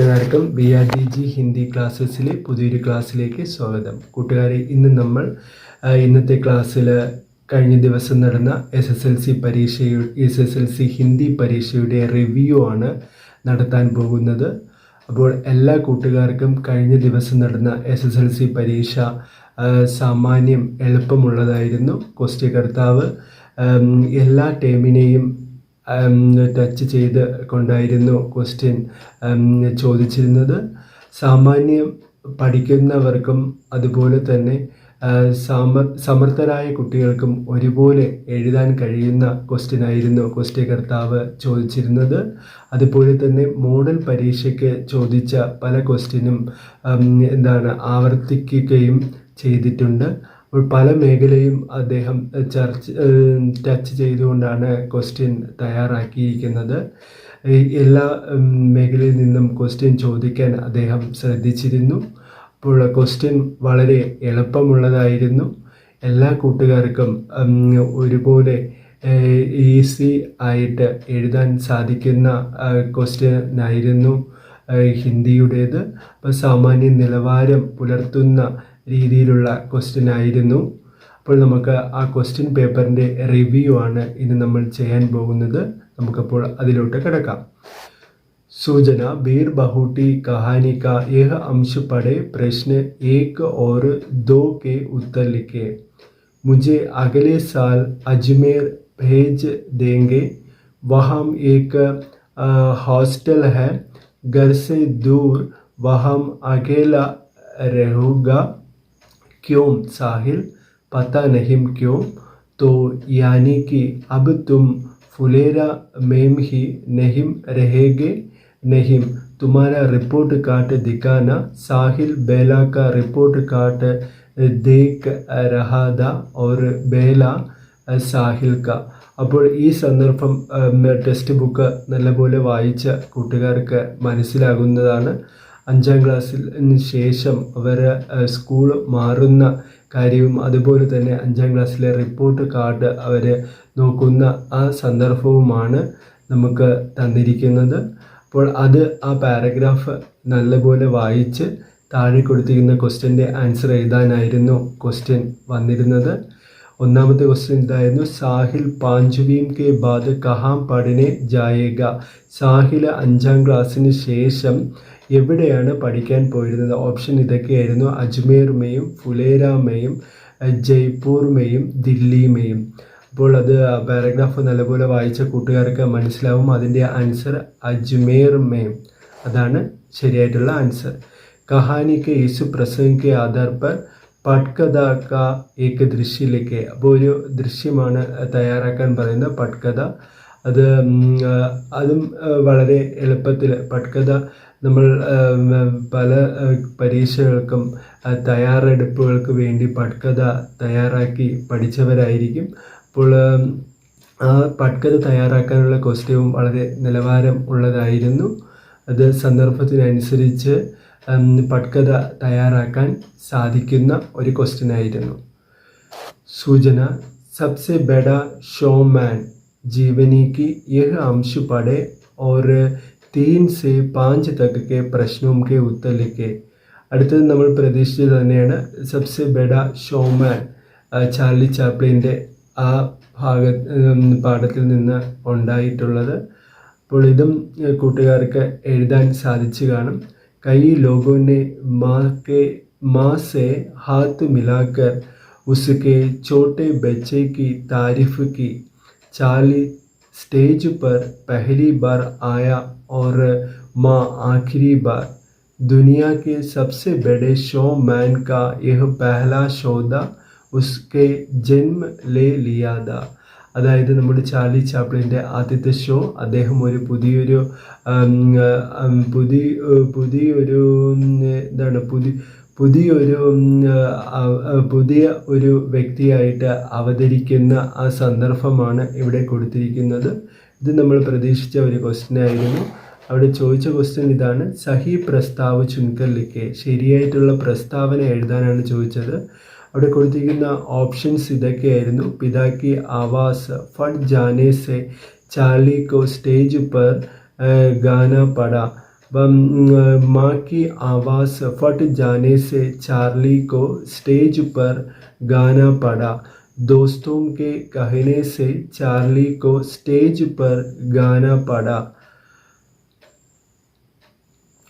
കൂട്ടുകാർക്കും BRDG ഹിന്ദി ക്ലാസ്സസിലെ പുതിയൊരു ക്ലാസ്സിലേക്ക് സ്വാഗതം. കൂട്ടുകാരെ, ഇന്ന് നമ്മൾ ഇന്നത്തെ ക്ലാസ്സിൽ കഴിഞ്ഞ ദിവസം നടന്ന SSLC ഹിന്ദി പരീക്ഷയുടെ റിവ്യൂ ആണ് നടത്താൻ പോകുന്നത്. അപ്പോൾ എല്ലാ കൂട്ടുകാർക്കും കഴിഞ്ഞ ദിവസം നടന്ന SSLC പരീക്ഷ സാമാന്യം എളുപ്പമുള്ളതായിരുന്നു. ക്വസ്റ്റ്യകർത്താവ് എല്ലാ ടേമിനെയും ടച്ച് ചെയ്ത് കൊണ്ടായിരുന്നു ക്വസ്റ്റ്യൻ ചോദിച്ചിരുന്നത്. സാമാന്യം പഠിക്കുന്നവർക്കും അതുപോലെ തന്നെ സമർത്ഥരായ കുട്ടികൾക്കും ഒരുപോലെ എഴുതാൻ കഴിയുന്ന ക്വസ്റ്റ്യൻ ആയിരുന്നു ക്വസ്റ്റ്യകർത്താവ് ചോദിച്ചിരുന്നത്. അതുപോലെ തന്നെ മോഡൽ പരീക്ഷയ്ക്ക് ചോദിച്ച പല ക്വസ്റ്റ്യനും ആവർത്തിക്കുകയും ചെയ്തിട്ടുണ്ട്. അപ്പോൾ പല മേഖലയും അദ്ദേഹം ടച്ച് ചെയ്തുകൊണ്ടാണ് ക്വസ്റ്റ്യൻ തയ്യാറാക്കിയിരിക്കുന്നത്. എല്ലാ മേഖലയിൽ നിന്നും ക്വസ്റ്റ്യൻ ചോദിക്കാൻ അദ്ദേഹം ശ്രദ്ധിച്ചിരുന്നു. അപ്പോൾ ക്വസ്റ്റ്യൻ വളരെ എളുപ്പമുള്ളതായിരുന്നു. എല്ലാ കൂട്ടുകാർക്കും ഒരുപോലെ ഈസി ആയിട്ട് എഴുതാൻ സാധിക്കുന്ന ക്വസ്റ്റ്യനായിരുന്നു ഹിന്ദിയുടേത്. അപ്പോൾ സാമാന്യ നിലവാരം പുലർത്തുന്ന രീതിയിലുള്ള ക്വസ്റ്റ്യൻ ആയിരുന്നു. അപ്പോൾ നമുക്ക് ആ ക്വസ്റ്റ്യൻ പേപ്പറിൻ്റെ റിവ്യൂ ആണ് ഇന്ന് നമ്മൾ ചെയ്യാൻ പോകുന്നത്. നമുക്കപ്പോൾ അതിലോട്ട് കിടക്കാം. सूचना बीर बहुटी कहानी का यह अंश पढ़े, प्रश्न 1 और 2 के उत्तर लिखे. मुझे अगले साल अजमेर भेज देंगे. वहाँ एक हॉस्टल है, घर से दूर, वहाँ अकेला रहूँगा. क्यों साहिल? पता नहीं क्यों. तो यानी कि अब तुम फुलेरा में ही नहीं रहेंगे? नहीं, तुम्हारा रिपोर्ट कार्ड दिखाना. साहिल बेला का रिपोर्ट कार्ड देख रहा था और बेला സാഹിൽ ക. അപ്പോൾ ഈ സന്ദർഭം ടെക്സ്റ്റ് ബുക്ക് നല്ലപോലെ വായിച്ച കൂട്ടുകാർക്ക് മനസ്സിലാകുന്നതാണ്. 5ാം ക്ലാസ്സിന് ശേഷം അവർ സ്കൂൾ മാറുന്ന കാര്യവും അതുപോലെ തന്നെ 5ാം ക്ലാസ്സിലെ റിപ്പോർട്ട് കാർഡ് അവർ നോക്കുന്ന ആ സന്ദർഭവുമാണ് നമുക്ക് തന്നിരിക്കുന്നത്. അപ്പോൾ ആ പാരഗ്രാഫ് നല്ലപോലെ വായിച്ച് താഴെ കൊടുത്തിരിക്കുന്ന ക്വസ്റ്റ്യൻ്റെ ആൻസർ എഴുതാനായിരുന്നു ക്വസ്റ്റ്യൻ വന്നിരുന്നത്. ഒന്നാമത്തെ ക്വസ്റ്റ്യൻ ഇതായിരുന്നു, സാഹിൽ 5വീം കെ ബാദ് കഹാം പഠനെ ജായേഗ. സാഹിൽ 5ാം ക്ലാസ്സിന് ശേഷം എവിടെയാണ് പഠിക്കാൻ പോയിരുന്നത്? ഓപ്ഷൻ ഇതൊക്കെയായിരുന്നു: അജ്മേർമേയും, ഫുലേരാമേയും, ജയ്പൂർമേയും, ദില്ലിമേയും. അപ്പോൾ അത് പാരഗ്രാഫ് നല്ലപോലെ വായിച്ച കൂട്ടുകാർക്ക് മനസ്സിലാവും. അതിൻ്റെ ആൻസർ അജ്മേർമേയും, അതാണ് ശരിയായിട്ടുള്ള ആൻസർ. കഹാനിക്ക് യേശു പ്രസംഗിക്ക് ആധാർ പർ പട്കഥ കാ ഏക് ദൃശ്യയിലേക്ക്. അപ്പോൾ ഒരു ദൃശ്യമാണ് തയ്യാറാക്കാൻ പറയുന്നത്, പട്കഥ. അതും വളരെ എളുപ്പത്തിൽ പട്കഥ നമ്മൾ പല പരീക്ഷകൾക്കും തയ്യാറെടുപ്പുകൾക്ക് വേണ്ടി പട്കഥ തയ്യാറാക്കി പഠിച്ചവരായിരിക്കും. അപ്പോൾ ആ പട്കഥ തയ്യാറാക്കാനുള്ള ക്വസ്റ്റ്യനും വളരെ നിലവാരം ഉള്ളതായിരുന്നു. അത് സന്ദർഭത്തിനനുസരിച്ച് പട്കഥ തയ്യാറാക്കാൻ സാധിക്കുന്ന ഒരു ക്വസ്റ്റ്യനായിരുന്നു. സൂചന സബ്സെ ബഡാ ഷോമാൻ ജീവനി की यह अंश पढ़े और 3 से 5 तक के प्रश्नों के उत्तर लिखे. അടുത്തത് നമ്മൾ പ്രതീക്ഷിച്ചത് തന്നെയാണ്. സബ്സെ ബഡ ഷോമാൻ ചാർലി ചാപ്ലിൻ്റെ ആ പാഠത്തിൽ നിന്ന് ഉണ്ടായിട്ടുള്ളത്. അപ്പോൾ ഇതും കൂട്ടുകാർക്ക് എഴുതാൻ സാധിച്ചു കാണും. കൈ ലോഗോനെ മാँ से हाथ मिलाकर उसके छोटे बच्चे की तारीफ की. चार्ली स्टेज पर पहली बार आया और माँ आखिरी बार. दुनिया के सबसे बड़े शो मैन का यह पहला शो था, उसके जन्म ले लिया था. അതായത് നമ്മുടെ ചാർലി ചാപ്ലിൻ്റെ ആദ്യത്തെ ഷോ അദ്ദേഹം ഒരു പുതിയൊരു പുതിയ ഒരു വ്യക്തിയായിട്ട് അവതരിക്കുന്ന ആ സന്ദർഭമാണ് ഇവിടെ കൊടുത്തിരിക്കുന്നത്. ഇത് നമ്മൾ പ്രതീക്ഷിച്ച ഒരു ക്വസ്റ്റ്യൻ ആയിരുന്നു. അവിടെ ചോദിച്ച ക്വസ്റ്റ്യൻ ഇതാണ്, സഹി പ്രസ്താവ് ചുൻകർ ലിഖെ. ശരിയായിട്ടുള്ള പ്രസ്താവന എഴുതാനാണ് ചോദിച്ചത്. അവിടെ കൊടുത്തിരിക്കുന്ന ഓപ്ഷൻസ് ഇതൊക്കെയായിരുന്നു: പിതാക്കി ആവാസ്, ഫട്ട് ജാനെ സെ, ചാർലി കോ സ്റ്റേജ് പർ ഗാന പട, माँ की आवाज़ फट जाने से चार्ली को स्टेज पर गाना पड़ा। दोस्तों के कहने से चार्ली को स्टेज पर गाना पड़ा.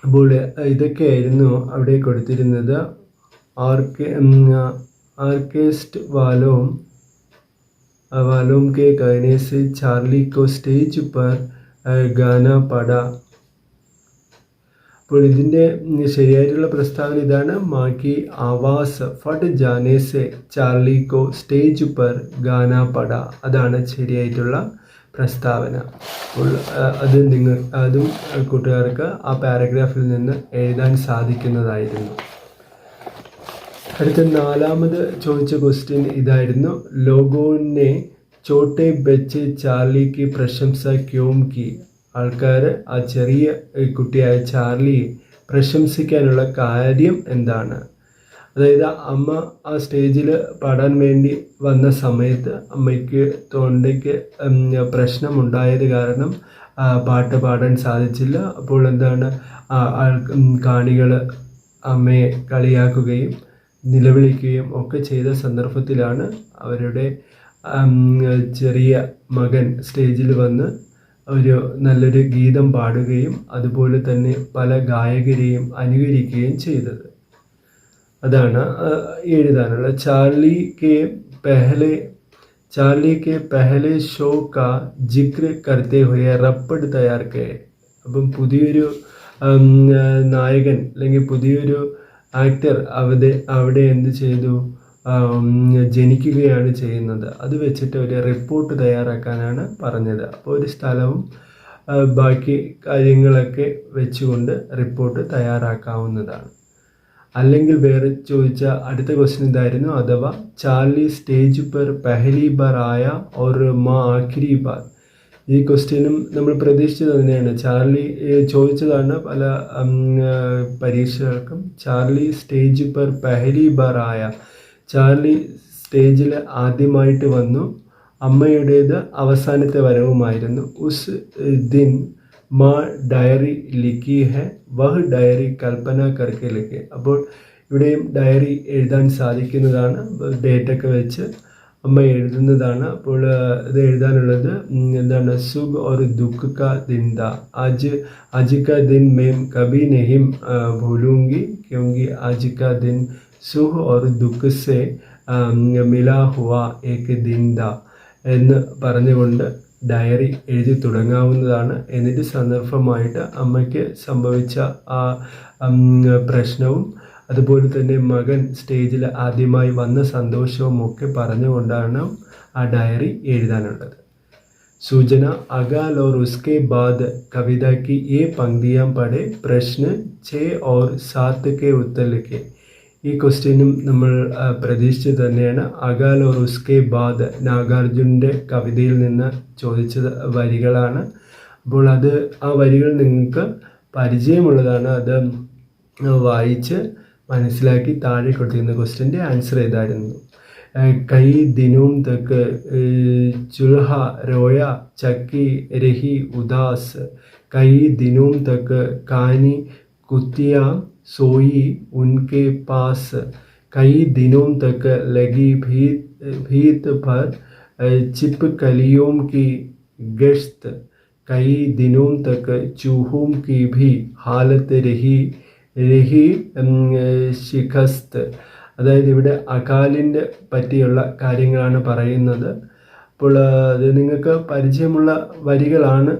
അപ്പോൾ ഇതൊക്കെയായിരുന്നു അവിടെ കൊടുത്തിരുന്നത്. ആർക്കെസ്റ്റ് वालों के कहने से चार्ली को स्टेज पर गाना पड़ा. അപ്പോൾ ഇതിൻ്റെ ശരിയായിട്ടുള്ള പ്രസ്താവന ഇതാണ്. മാക്കി ആവാസ് ഫട്ട് ജാനെ സെ ചാർലി കോ സ്റ്റേജ് പർ ഗാന പട. അതാണ് ശരിയായിട്ടുള്ള പ്രസ്താവന. അപ്പോൾ അതും കൂട്ടുകാർക്ക് ആ പാരഗ്രാഫിൽ നിന്ന് എഴുതാൻ സാധിക്കുന്നതായിരുന്നു. അടുത്ത 4ാമത് ചോദിച്ച ക്വസ്റ്റ്യൻ ഇതായിരുന്നു. ലോഗോനെ ചോട്ടെ ബച്ചെ ചാർലിക്ക് പ്രശംസ ക്യോം കി. ആൾക്കാർ ആ ചെറിയ കുട്ടിയായ ചാർലിയെ പ്രശംസിക്കാനുള്ള കാര്യം എന്താണ്? അതായത് അമ്മ ആ സ്റ്റേജിൽ പാടാൻ വേണ്ടി വന്ന സമയത്ത് അമ്മയ്ക്ക് തൊണ്ടയ്ക്ക് പ്രശ്നമുണ്ടായത് കാരണം പാട്ട് പാടാൻ സാധിച്ചില്ല. അപ്പോൾ എന്താണ്, കാണികൾ അമ്മയെ കളിയാക്കുകയും നിലവിളിക്കുകയും ഒക്കെ ചെയ്ത സന്ദർഭത്തിലാണ് അവരുടെ ചെറിയ മകൻ സ്റ്റേജിൽ വന്ന് ഒരു നല്ലൊരു ഗീതം പാടുകയും അതുപോലെ തന്നെ പല ഗായകരെയും അനുകരിക്കുകയും ചെയ്തത്. അതാണ് എഴുതാനുള്ള. चार्ली के पहले शो का जिक्र करते हुए रपड़ तैयाർ किए. അപ്പം പുതിയൊരു നായകൻ അല്ലെങ്കിൽ പുതിയൊരു ആക്ടർ അവിടെ എന്ത് ചെയ്തു, ജനിക്കുകയാണ് ചെയ്യുന്നത്. അത് വെച്ചിട്ട് ഒരു റിപ്പോർട്ട് തയ്യാറാക്കാനാണ് പറഞ്ഞത്. അപ്പോൾ ഒരു സ്ഥലവും ബാക്കി കാര്യങ്ങളൊക്കെ വെച്ചുകൊണ്ട് റിപ്പോർട്ട് തയ്യാറാക്കാവുന്നതാണ്. അല്ലെങ്കിൽ വേറെ ചോദിച്ച അടുത്ത ക്വസ്റ്റ്യൻ ഇതായിരുന്നു. അഥവാ ചാർലി സ്റ്റേജ് പർ പെഹലി ബാർ ആയ ഓർ മാ ആഖിരി ബാർ. ഈ ക്വസ്റ്റ്യനും നമ്മൾ പ്രതീക്ഷിച്ചത് തന്നെയാണ്. ചാർലി ചോദിച്ചതാണ് പല പരീക്ഷകൾക്കും. ചാർലി സ്റ്റേജ് പർ പെഹലി ബാർ ആയ, ചാർലി സ്റ്റേജിൽ ആദ്യമായിട്ട് വന്നു. അമ്മയുടേത് അവസാനത്തെ വരവുമായിരുന്നു. ഉസ് ദിൻ മാ ഡയറി ലിഖി ഹെ വഹ് ഡയറി കൽപ്പന കർക്കെ ലിഖെ. അപ്പോൾ ഇവിടെയും ഡയറി എഴുതാൻ സാധിക്കുന്നതാണ്. ഡേറ്റൊക്കെ വെച്ച് അമ്മ എഴുതുന്നതാണ്. അപ്പോൾ ഇത് എഴുതാനുള്ളത് എന്താണ്, സുഖ് ഓർ ദുഃഖ് കാ ദിൻ ദാ. ആജ് കാ ദിൻ മേം കബി നഹിം ഭൂലൂംഗി ക്യോങ്കി ആജ് കാ ദിൻ സുഖ് ഓർ ദുഃഖ് സെ മിലാ ഹുവാ ഏക് ദിൻ ദാ എന്ന് പറഞ്ഞുകൊണ്ട് ഡയറി എഴുതി തുടങ്ങാവുന്നതാണ്. എന്നിട്ട് സന്ദർഭമായിട്ട് അമ്മയ്ക്ക് സംഭവിച്ച ആ പ്രശ്നവും അതുപോലെ തന്നെ മകൻ സ്റ്റേജിൽ ആദ്യമായി വന്ന സന്തോഷവും ഒക്കെ പറഞ്ഞുകൊണ്ടാണ് ആ ഡയറി എഴുതാനുള്ളത്. സൂചന अगाल और उसके बाद कविता की ये पंक्तियां पढ़े प्रश्न 6 और 7 के उत्तर लिखे. ഈ ക്വസ്റ്റ്യനും നമ്മൾ പ്രതീക്ഷിച്ചത് തന്നെയാണ്. അകാൽ ഓർ ഉസ്കെ ബാദ് നാഗാർജുൻ്റെ കവിതയിൽ നിന്ന് ചോദിച്ച വരികളാണ്. അപ്പോൾ ആ വരികൾ നിങ്ങൾക്ക് പരിചയമുള്ളതാണ്. അത് വായിച്ച് മനസ്സിലാക്കി താഴെ കൊടുത്തിരുന്ന ക്വസ്റ്റ്യൻ്റെ ആൻസർ ഏതായിരുന്നു? കൈ ദിനോം തക്ക് ചുൽഹ റോയ ചക്കി രഹി ഉദാസ്. കൈ ദിനോം തക്ക് കാനി കുത്തിയാ सोई उनके पास. कई दिनों तक लगी भीत पर छिपकलियों की गश्त. कई दिनों तक चूहों की भी हालत रही शिकस्त. അതായത് ഇവിടെ അകാലിൻ്റെ പറ്റിയുള്ള കാര്യങ്ങളാണ് പറയുന്നത്. അപ്പോൾ അത് നിങ്ങൾക്ക് പരിചയമുള്ള വരികളാണ്.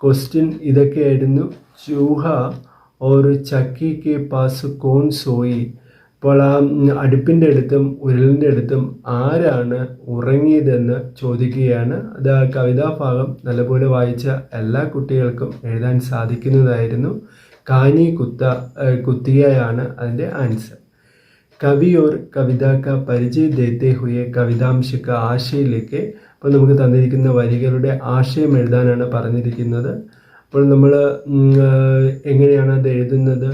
ക്വസ്റ്റ്യൻ ഇതൊക്കെയായിരുന്നു. ചൂഹ ഓർ ചക്കി കെ പാസ് കോൺ സോയി. അപ്പോൾ ആ അടുപ്പിൻ്റെ അടുത്തും ഉരലിൻ്റെ അടുത്തും ആരാണ് ഉറങ്ങിയതെന്ന് ചോദിക്കുകയാണ്. അത് ആ കവിതാഭാഗം നല്ലപോലെ വായിച്ച എല്ലാ കുട്ടികൾക്കും എഴുതാൻ സാധിക്കുന്നതായിരുന്നു. കാനി കുത്തിയയാണ് അതിൻ്റെ ആൻസർ. കവി ഓർ കവിത കാ പരിചയ ദേത്തെ ഹുയെ കവിതാംശ കാ ആശയിലേക്ക്. അപ്പോൾ നമുക്ക് തന്നിരിക്കുന്ന വരികളുടെ ആശയം എഴുതാനാണ് പറഞ്ഞിരിക്കുന്നത്. അപ്പോൾ നമ്മൾ എങ്ങനെയാണ് അത് എഴുതുന്നത്?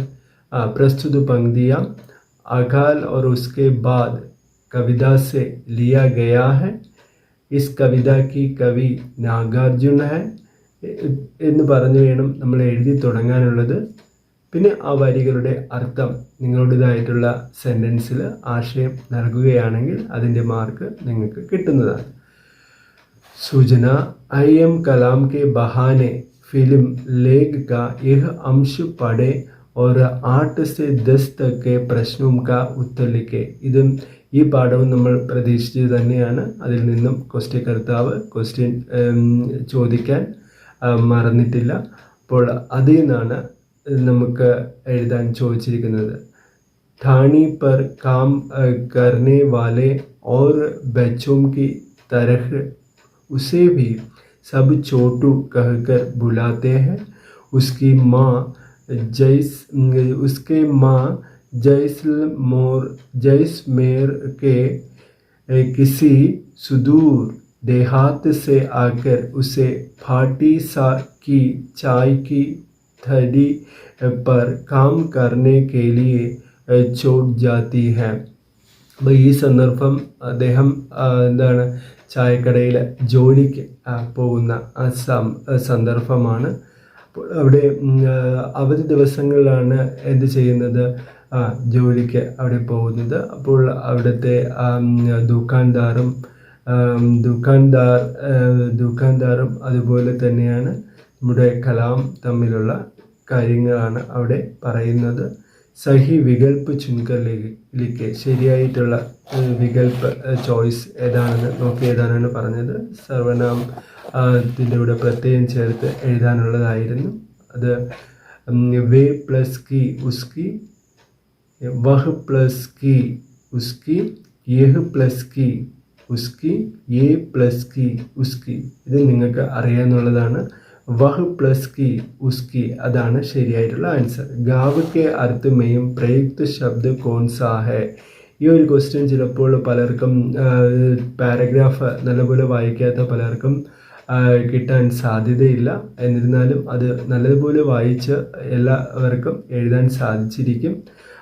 പ്രസ്തുത പങ്ക്തിയ അകാൽ और उसके बाद कविता से लिया गया है. इस कविता की कवി നാഗാർജുന है എന്ന് പറഞ്ഞു വേണം നമ്മൾ എഴുതി തുടങ്ങാനുള്ളത്. പിന്നെ ആ വരികളുടെ അർത്ഥം നിങ്ങളുടേതായിട്ടുള്ള സെൻറ്റൻസിൽ ആശയം നൽകുകയാണെങ്കിൽ അതിൻ്റെ മാർക്ക് നിങ്ങൾക്ക് കിട്ടുന്നതാണ്. സൂചന IM कलाम के बहाने फिल्म लेग का यह अंश पढ़े और 8 से 10 तक के प्रश्नों का उत्तर लिखे. ഇതും ഈ പാഠവും നമ്മൾ പ്രതീക്ഷിച്ചത് തന്നെയാണ്. അതിൽ നിന്നും ക്വസ്റ്റ്യൻകർത്താവ് ക്വസ്റ്റ്യൻ ചോദിക്കാൻ മറന്നിട്ടില്ല. അപ്പോൾ അതിൽ നിന്നാണ് നമുക്ക് എഴുതാൻ ചോദിച്ചിരിക്കുന്നത്. ठाणी पर काम करने वाले और बच्चों की तरह उसे भी सब छोटू कहकर बुलाते हैं. उसकी माँ जैसलमेर के किसी सुदूर देहात से आकर उसे फाटी सा की चाय की थड़ी पर काम करने के लिए छोड़ जाती है. അപ്പോൾ ഈ സന്ദർഭം അദ്ദേഹം എന്താണ് ചായക്കടയിൽ ജോലിക്ക് പോകുന്ന സന്ദർഭമാണ്. അപ്പോൾ അവിടെ അവധി ദിവസങ്ങളിലാണ് എന്ത് ചെയ്യുന്നത്, ജോലിക്ക് അവിടെ പോകുന്നത്. അപ്പോൾ അവിടുത്തെ ദുക്കാൻദാറും അതുപോലെ തന്നെയാണ് നമ്മുടെ കലാം തമ്മിലുള്ള കാര്യങ്ങളാണ് അവിടെ പറയുന്നത്. സഹി വികൽപ്പ് ചുൻകറിലേക്ക് ശരിയായിട്ടുള്ള വികൽപ്പ് ചോയ്സ് ഏതാണെന്ന് നോക്കി എഴുതാനാണ് പറഞ്ഞത്. സർവനാം ത്തിൻ്റെ കൂടെ പ്രത്യയം ചേർത്ത് എഴുതാനുള്ളതായിരുന്നു. അത് വേ പ്ലസ് കി ഉസ്കി, വഹ് പ്ലസ് കി ഉസ്കി, യഹ് പ്ലസ് കി ഉസ്കി, യേ പ്ലസ് കി ഉസ്കി. ഇത് നിങ്ങൾക്ക് അറിയാവുന്നതാണ്. വഹ് പ്ലസ് കി ഉസ്കി അതാണ് ശരിയായിട്ടുള്ള ആൻസർ. ഗാവ് കെ അർത്ഥമേയും പ്രയുക്ത ശബ്ദ കോൺസാ ഹെ. ഈ ഒരു ക്വസ്റ്റ്യൻ ചിലപ്പോൾ പലർക്കും പാരഗ്രാഫ് നല്ലപോലെ വായിക്കാത്ത പലർക്കും കിട്ടാൻ സാധ്യതയില്ല. എന്നിരുന്നാലും അത് നല്ലതുപോലെ വായിച്ച് എല്ലാവർക്കും എഴുതാൻ സാധിച്ചിരിക്കും.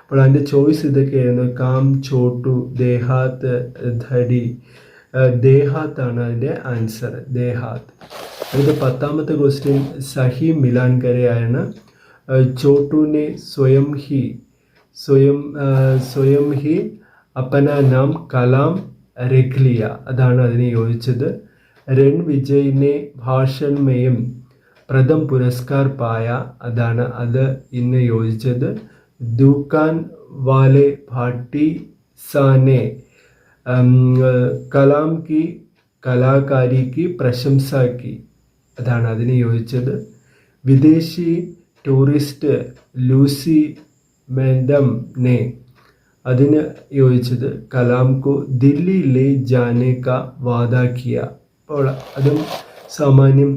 അപ്പോൾ അതിൻ്റെ ചോയ്സ് ഇതൊക്കെയായിരുന്നു. കാം, ചോട്ടു, ദേഹാത്ത്, ധടി. ദേഹാത്താണ് അതിൻ്റെ ആൻസർ, ദേഹാത്ത്. അതിൻ്റെ 10ാമത്തെ ക്വസ്റ്റ്യൻ സഹി മിലാൻ കരയാണ്. ചോട്ടുനെ സ്വയം ഹി അപ്പന നാം കലാം രഖ് ലിയ. അതാണ് അതിന് യോജിച്ചത്. रण विजय ने भाषण में प्रथम पुरस्कार पाया. അതാണ് അത് ഇന്ന് യോജിച്ചത്. दुकान वाले भाटी साने कलाम की कलाकारी की प्रशंसा की. അതാണ് അതിന് യോജിച്ചത്. വിദേശി ടൂറിസ്റ്റ് ലൂസി मैडम ने അതിന് യോജിച്ചത്. കലാം കോ ദില്ലി ലേ ജാനെ കാ വാദാ കിയ. അപ്പോൾ അതും സാമാന്യം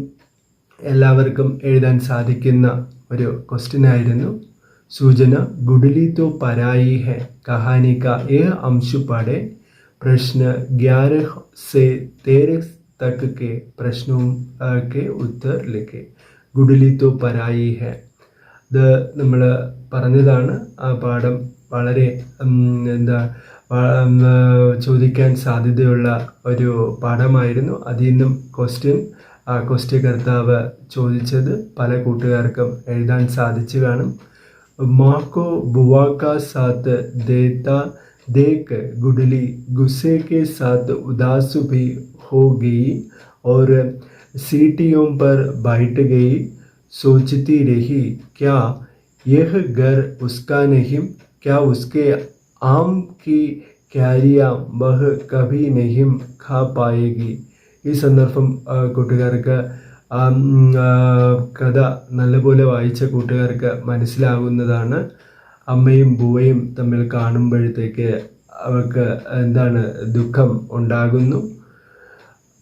എല്ലാവർക്കും എഴുതാൻ സാധിക്കുന്ന ഒരു ക്വസ്റ്റ്യൻ ആയിരുന്നു. സൂചന ഗുഡ്ലി തോ പരായി ഹെ കഹാനി കാ ഏ അംശ പഠേ. പ്രശ്ന 11 से 13 तक के प्रश्नों के उत्तर लिखे. ഗുഡ്ലി തോ പരായി ഹെ ഇത് നമ്മൾ പറഞ്ഞതാണ്. ആ പാഠം വളരെ ചോദിക്കാൻ സാധ്യതയുള്ള ഒരു പാഠമായിരുന്നു. അതിൽ നിന്നും ക്വസ്റ്റ്യകർത്താവ് ചോദിച്ചത് പല കൂട്ടുകാർക്കും എഴുതാൻ സാധിച്ചു കാണും. മാക്കോ ബുവാക്കാ സാത്ത് ദേത്താ ദേക്ക് ഗുഡ്ലി ഗുസ്സേ കെ സാത്ത് ഉദാസ് ഭി ഹോ ഗയി और सीटियों पर बैठ गई. सोचती रही क्या यह घर उसका नहीं, क्या उसके आम की कैरियाँ वह कभी नहीं खा पाएगी. ഈ സന്ദർഭം കൂട്ടുകാർക്ക് കഥ നല്ലപോലെ വായിച്ച കൂട്ടുകാർക്ക് മനസ്സിലാകുന്നതാണ്. അമ്മയും ബുവയും തമ്മിൽ കാണുമ്പോഴത്തേക്ക് അവർക്ക് ദുഃഖം ഉണ്ടാകുന്നു.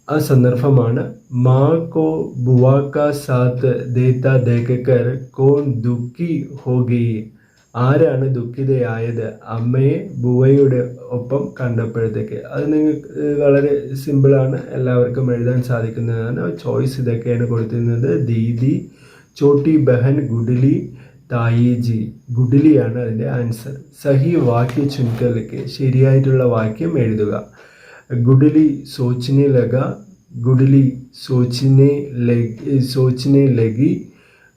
ആ സന്ദർഭമാണ്. മാ കോ ബുവാ കാ സാത്ത് ദേത്താ ദേക്കർ കോൺ ദുഃഖി ഹോ ഗയി. ആരാണ് ദുഃഖിതയായത്? അമ്മയെ ബുവയുടെ ഒപ്പം കണ്ടപ്പോഴത്തേക്ക്. അത് നിങ്ങൾക്ക് വളരെ സിമ്പിളാണ്, എല്ലാവർക്കും എഴുതാൻ സാധിക്കുന്നതാണ്. ചോയ്സ് ഇതൊക്കെയാണ് കൊടുത്തിരുന്നത്. ദീദി, ചോട്ടി ബഹൻ, ഗുഡ്ലി, തായിജി. ഗുഡ്ലിയാണ് അതിൻ്റെ ആൻസർ. സഹി വാക്യ ചുൻകലിക്ക് ശരിയായിട്ടുള്ള വാക്യം എഴുതുക. ഗുഡ്ലി സോച്ചിനെ ലഗ, ഗുഡ്ലി സോച്ചിനെ ലഗി,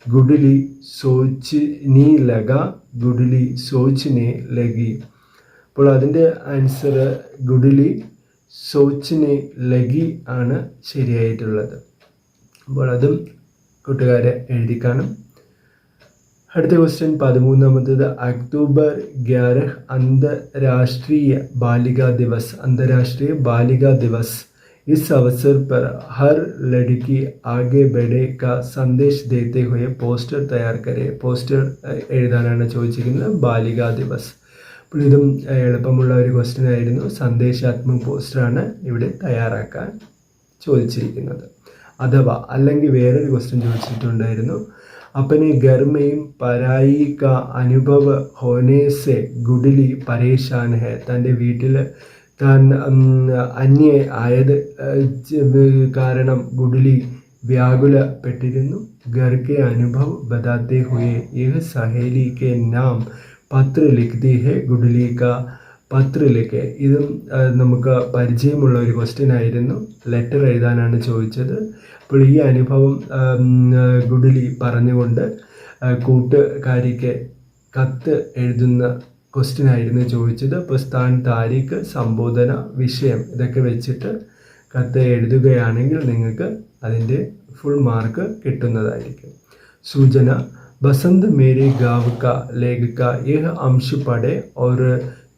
ഗുഡ്ലി सोचने लगा गुडली सोचने लगी. അപ്പോൾ അതിൻ്റെ ആൻസർ ഗുഡ്ലി സോച്ചിനെ ലഗി ആണ് ശരിയായിട്ടുള്ളത്. അപ്പോൾ അതും കൂട്ടുകാരെ എഴുതി കാണും. അടുത്ത ക്വസ്റ്റ്യൻ 13ാമത്തേത് अक्टूबर 11 अंतर्राष्ट्रीय बालिका दिवस. इस अवसर पर हर लड़की आगे बढ़े का संदेश देते हुए പോസ്റ്റർ തയ്യാർ करे. പോസ്റ്റർ എഴുതാനാണ് ചോദിച്ചിരിക്കുന്നത്. ബാലികാ ദിവസ്. അപ്പോൾ ഇതും എളുപ്പമുള്ള ഒരു ക്വസ്റ്റ്യൻ ആയിരുന്നു. സന്ദേശാത്മക പോസ്റ്ററാണ് ഇവിടെ തയ്യാറാക്കാൻ ചോദിച്ചിരിക്കുന്നത്. അഥവാ അല്ലെങ്കിൽ വേറൊരു ക്വസ്റ്റ്യൻ ചോദിച്ചിട്ടുണ്ടായിരുന്നു. अपने घर में पराई का अनुभव होने से गुडली परेशान है. തൻ്റെ വീട്ടിൽ താൻ അന്യ ആയത് കാരണം ഗുഡ്ലി വ്യാകുലപ്പെട്ടിരുന്നു. घर के अनुभव बताते हुए यह सहेली के नाम पत्र लिखती है गुडली का പത്ര ലിഖെ. ഇതും നമുക്ക് പരിചയമുള്ള ഒരു ക്വസ്റ്റ്യൻ ആയിരുന്നു. ലെറ്റർ എഴുതാനാണ് ചോദിച്ചത്. അപ്പോൾ ഈ അനുഭവം ഗുഡ്ലി പറഞ്ഞുകൊണ്ട് കൂട്ടുകാരിക്ക് കത്ത് എഴുതുന്ന ക്വസ്റ്റ്യൻ ആയിരുന്നു ചോദിച്ചത്. അപ്പോൾ സ്ഥാൻ, താരീഖ്, സംബോധന, വിഷയം ഇതൊക്കെ വെച്ചിട്ട് കത്ത് എഴുതുകയാണെങ്കിൽ നിങ്ങൾക്ക് അതിൻ്റെ ഫുൾ മാർക്ക് കിട്ടുന്നതായിരിക്കും. സൂചന बसंत मेरे गाँव का लेख का यह अंश पढ़े और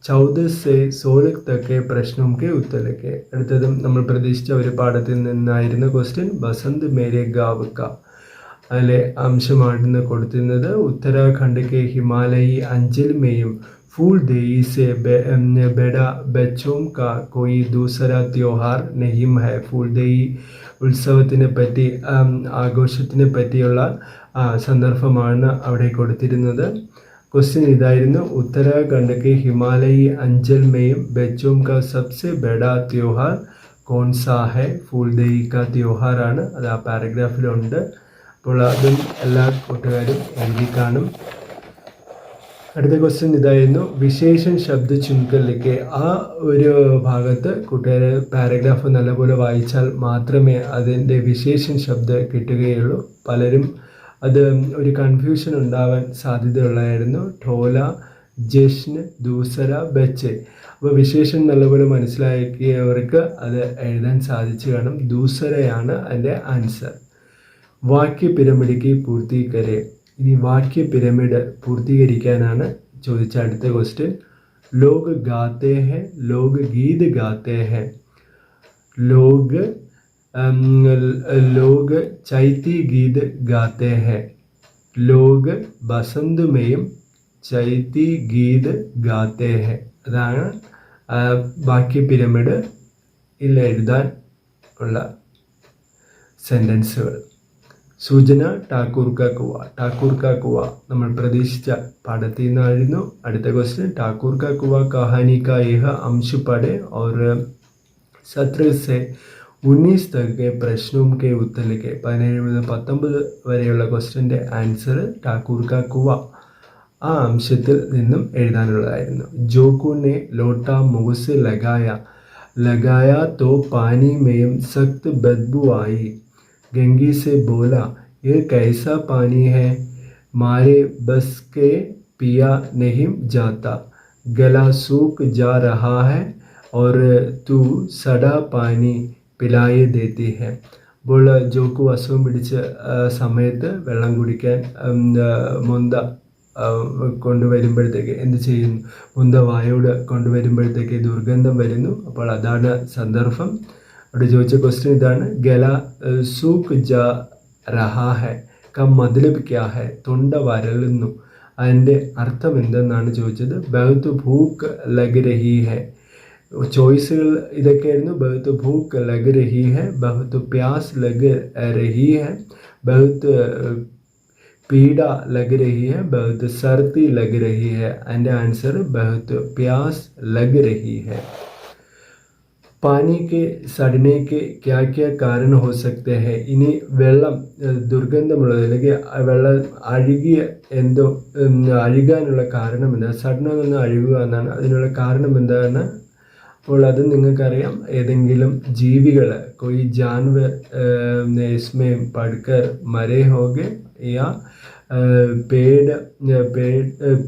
14 से 16 तक के प्रश्नों के उत्तर लिखे. അടുത്തതും നമ്മൾ പ്രതീക്ഷിച്ച ഒരു പാഠത്തിൽ നിന്നായിരുന്ന ക്വസ്റ്റ്യൻ ബസന്ത് മേരെ ഗാവ് ക. അതിലെ അംശമാണ് കൊടുത്തിരുന്നത്. ഉത്തരാഖണ്ഡ് के हिमालयी अंचल में फूल देई से बड़ा बच्चों का कोई दूसरा त्योहार नहीं है. फूल देई ഉത്സവത്തിനെ പറ്റി ആഘോഷത്തിനെ പറ്റിയുള്ള സന്ദർഭമാണ് അവിടെ കൊടുത്തിരുന്നത്. क्वेश्चन ഇതായിരുന്നു. उत्तराखंड के हिमालयी अंचल में बच्चों का सबसे बड़ा त्योहार कौन सा है? फूलदेई का त्योहार ആണ്. അത് ആ പാരഗ്രാഫിലുണ്ട്. അപ്പോൾ അതും എല്ലാ കൂട്ടുകാരും എഴുതി കാണും. അടുത്ത ക്വസ്റ്റ്യൻ ഇതായിരുന്നു. വിശേഷൻ ശബ്ദ ചുങ്കലിലേക്ക്. ആ ഒരു ഭാഗത്ത് കൂട്ടുകാർ പാരഗ്രാഫ് നല്ലപോലെ വായിച്ചാൽ മാത്രമേ അതിൻ്റെ വിശേഷൻ ശബ്ദം കിട്ടുകയുള്ളൂ. പലരും അത് ഒരു കൺഫ്യൂഷൻ ഉണ്ടാവാൻ സാധ്യതയുള്ളതായിരുന്നു. ഠോല, ജഷ്ന്, ദൂസര, ബച്ച്. അപ്പോൾ വിശേഷൻ നല്ലപോലെ മനസ്സിലാക്കിയവർക്ക് അത് എഴുതാൻ സാധിച്ചു കാണും. ദൂസരയാണ് അതിൻ്റെ ആൻസർ. വാക്യ പിരമിഡിക്ക് പൂർത്തീകരെ. ഇനി വാക്യ പിരമിഡ് പൂർത്തീകരിക്കാനാണ് ചോദിച്ച അടുത്ത ക്വസ്റ്റ്യൻ. ലോഗ് ഗാത്തെ ഹെ, ലോഗ് ഗീത് ഗാത്തെ ഹെ. लोग चैती गीत गाते हैं. लोग बसंत में चैती गीत गाते हैं. അതാണ് വാക്യ പിരമിഡ് ഇൽ എഴുതാൻ ഉള്ള സെൻറ്റൻസുകൾ. സൂചന ഠാക്കൂർ കാ കുവ. ഠാക്കൂർ കാ കുവ നമ്മൾ പ്രതീക്ഷിച്ച പാഠത്തിൽ നിന്നായിരുന്നു. അടുത്ത ക്വസ്റ്റ്യൻ ഠാക്കൂർ കാ കുവ കഹാനി കാ യഹ അംശ് പഠെ और 17 से 19 तक के प्रश्नों के उत्तर लिखे. 17 മുതൽ 19 വരെയുള്ള ക്വസ്റ്റ്യൻ്റെ ആൻസർ ഠാക്കൂർ കാ കുവ ആ അംശത്തിൽ നിന്നും എഴുതാനുള്ളതായിരുന്നു. ജോക്കുനെ ലോട്ട മുഖസ് लगाया तो पानी में सख्त बदबू आई. गंगी से बोला ये कैसा पानी है, मारे बस के पिया नहीं जाता. गला सूख जा रहा है और तू सड़ा पानी പിലായെ ദേത്തി ഹെ. അപ്പോൾ ജോക്കു അസുഖം പിടിച്ച സമയത്ത് വെള്ളം കുടിക്കാൻ മുന്ത കൊണ്ടുവരുമ്പോഴത്തേക്ക് എന്ത് ചെയ്യുന്നു? മുന്ത വായോട് കൊണ്ടുവരുമ്പോഴത്തേക്ക് ദുർഗന്ധം വരുന്നു. അപ്പോൾ അതാണ് സന്ദർഭം. അവിടെ ചോദിച്ച ക്വസ്റ്റ്യൻ ഇതാണ്. ഗല സൂഖ് ജാ രഹാ ഹെ ക മത്ലബ് ക്യാ ഹെ. തൊണ്ട വരളുന്നു. അതിൻ്റെ അർത്ഥം എന്തെന്നാണ് ചോദിച്ചത്. ബഹുത് ഭൂക്ക് ലഗ് രഹി ഹെ. ചോയ്സുകൾ ഇതൊക്കെയായിരുന്നു. ബഹുത്ത് ഭൂക്ക് ലഗ് രഹി ഹെ, ബഹുത്ത് പ്യാസ് ലഗ് രഹി ഹെ, ബഹുത്ത് പീഡ ലഗ് രഹി ഹെ, ബഹുത്ത് സർദി ലഗ് രഹി ഹെ. അതിൻ്റെ ആൻസർ ബഹുത്ത് പ്യാസ് ലഗ് രഹി ഹെ. പാനി കെ സഡനെ കെ ക്യാ ക്യാ കാരണം ഹോ സക്തെ ഹെ. ഇനി വെള്ളം ദുർഗന്ധമുള്ളത് അല്ലെങ്കിൽ വെള്ളം അഴുകിയ എന്തോ അഴുകാനുള്ള കാരണം എന്താണ്? സഡനം എന്ന് അഴുകുക എന്നാണ്. അതിനുള്ള കാരണം എന്താണ്? അപ്പോൾ അത് നിങ്ങൾക്കറിയാം. ഏതെങ്കിലും ജീവികൾ कोई जानवर इसमें पड़कर मरे होंगे या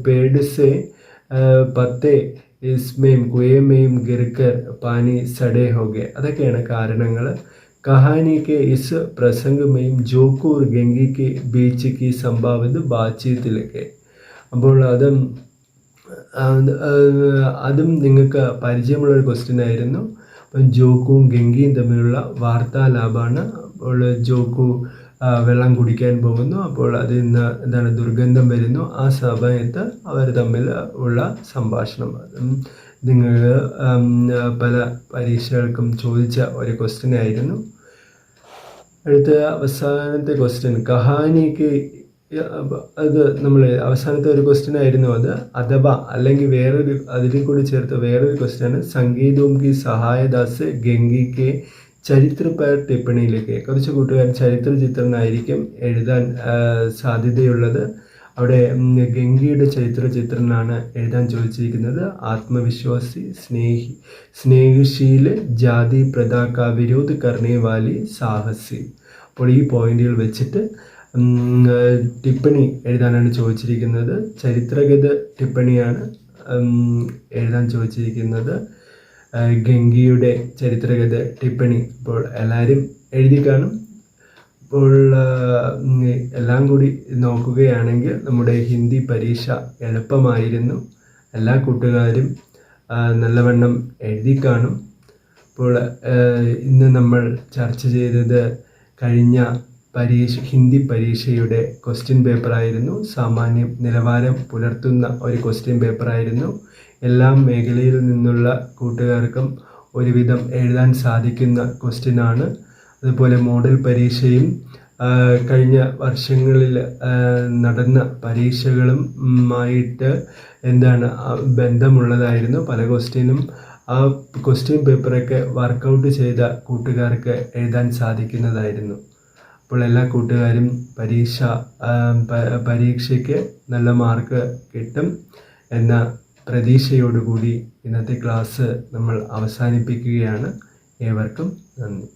पेड़ से പത്തേ ഇസ്മയും കുയമയും ഗിർക്കർ പാനി സഡേ ഹോഗെ. അതൊക്കെയാണ് കാരണങ്ങൾ. കഹാനിക്ക് ഇസ് പ്രസംഗമയും ജോക്കൂർ ഗംഗയ്ക്ക് ബീച്ചിക്ക് സംഭാവിത് ബാച്ചിയത്തിലൊക്കെ. അപ്പോൾ അതും നിങ്ങൾക്ക് പരിചയമുള്ളൊരു ക്വസ്റ്റ്യൻ ആയിരുന്നു. അപ്പം ജോക്കുവും ഗംഗയും തമ്മിലുള്ള വാർത്താലാപാണ്. അപ്പോൾ ജോക്കു വെള്ളം കുടിക്കാൻ പോകുന്നു. അപ്പോൾ അതിൽ നിന്ന് എന്താണ് ദുർഗന്ധം വരുന്നു. ആ സമയത്ത് അവർ തമ്മിൽ ഉള്ള സംഭാഷണം. നിങ്ങൾ പല പരീക്ഷകൾക്കും ചോദിച്ച ഒരു ക്വസ്റ്റ്യൻ ആയിരുന്നു. അടുത്ത അവസാനത്തെ ക്വസ്റ്റ്യൻ കഹാനിക്ക്, അത് നമ്മൾ അവസാനത്തെ ഒരു ക്വസ്റ്റ്യൻ ആയിരുന്നു അത്. അഥവാ അല്ലെങ്കിൽ വേറൊരു അതിൽ കൂടി ചേർത്ത് വേറൊരു ക്വസ്റ്റ്യൻ സംഗീതവും കി സഹായദാസ് ഗംഗയ്ക്ക് ചരിത്ര പർ ടിപ്പണിയിലേക്ക്. കുറച്ച് കൂട്ടുകാർ ചരിത്ര ചിത്രനായിരിക്കും എഴുതാൻ സാധ്യതയുള്ളത്. അവിടെ ഗംഗയുടെ ചരിത്ര ചിത്രനാണ് എഴുതാൻ ചോദിച്ചിരിക്കുന്നത്. ആത്മവിശ്വാസി, സ്നേഹശീൽ, ജാതി പ്രഥാ കാ വിരോധ് കർണേ വാലി, സാഹസി. അപ്പോൾ ഈ പോയിന്റുകൾ വെച്ചിട്ട് ടിപ്പണി എഴുതാനാണ് ചോദിച്ചിരിക്കുന്നത്. ചരിത്രഗത ടിപ്പണിയാണ് എഴുതാൻ ചോദിച്ചിരിക്കുന്നത്. ഗംഗയുടെ ചരിത്രഗത ടിപ്പണി. അപ്പോൾ എല്ലാവരും എഴുതി കാണും. അപ്പോൾ എല്ലാം കൂടി നോക്കുകയാണെങ്കിൽ നമ്മുടെ ഹിന്ദി പരീക്ഷ എളുപ്പമായിരുന്നു. എല്ലാ കൂട്ടുകാരും നല്ലവണ്ണം എഴുതി കാണും. അപ്പോൾ ഇന്ന് നമ്മൾ ചർച്ച ചെയ്തത് കഴിഞ്ഞ ഹിന്ദി പരീക്ഷയുടെ ക്വസ്റ്റ്യൻ പേപ്പറായിരുന്നു. സാമാന്യം നിലവാരം പുലർത്തുന്ന ഒരു ക്വസ്റ്റ്യൻ പേപ്പറായിരുന്നു. എല്ലാ മേഖലയിൽ നിന്നുള്ള കൂട്ടുകാർക്കും ഒരുവിധം എഴുതാൻ സാധിക്കുന്ന ക്വസ്റ്റ്യനാണ്. അതുപോലെ മോഡൽ പരീക്ഷയും കഴിഞ്ഞ വർഷങ്ങളിൽ നടന്ന പരീക്ഷകളുമായിട്ട് ബന്ധമുള്ളതായിരുന്നു. പല ക്വസ്റ്റ്യനും ആ ക്വസ്റ്റ്യൻ പേപ്പറൊക്കെ വർക്കൗട്ട് ചെയ്ത കൂട്ടുകാർക്ക് എഴുതാൻ സാധിക്കുന്നതായിരുന്നു. അപ്പോൾ എല്ലാ കൂട്ടുകാരും പരീക്ഷയ്ക്ക് നല്ല മാർക്ക് കിട്ടും എന്ന പ്രതീക്ഷയോടുകൂടി ഇന്നത്തെ ക്ലാസ് നമ്മൾ അവസാനിപ്പിക്കുകയാണ്. ഏവർക്കും നന്ദി.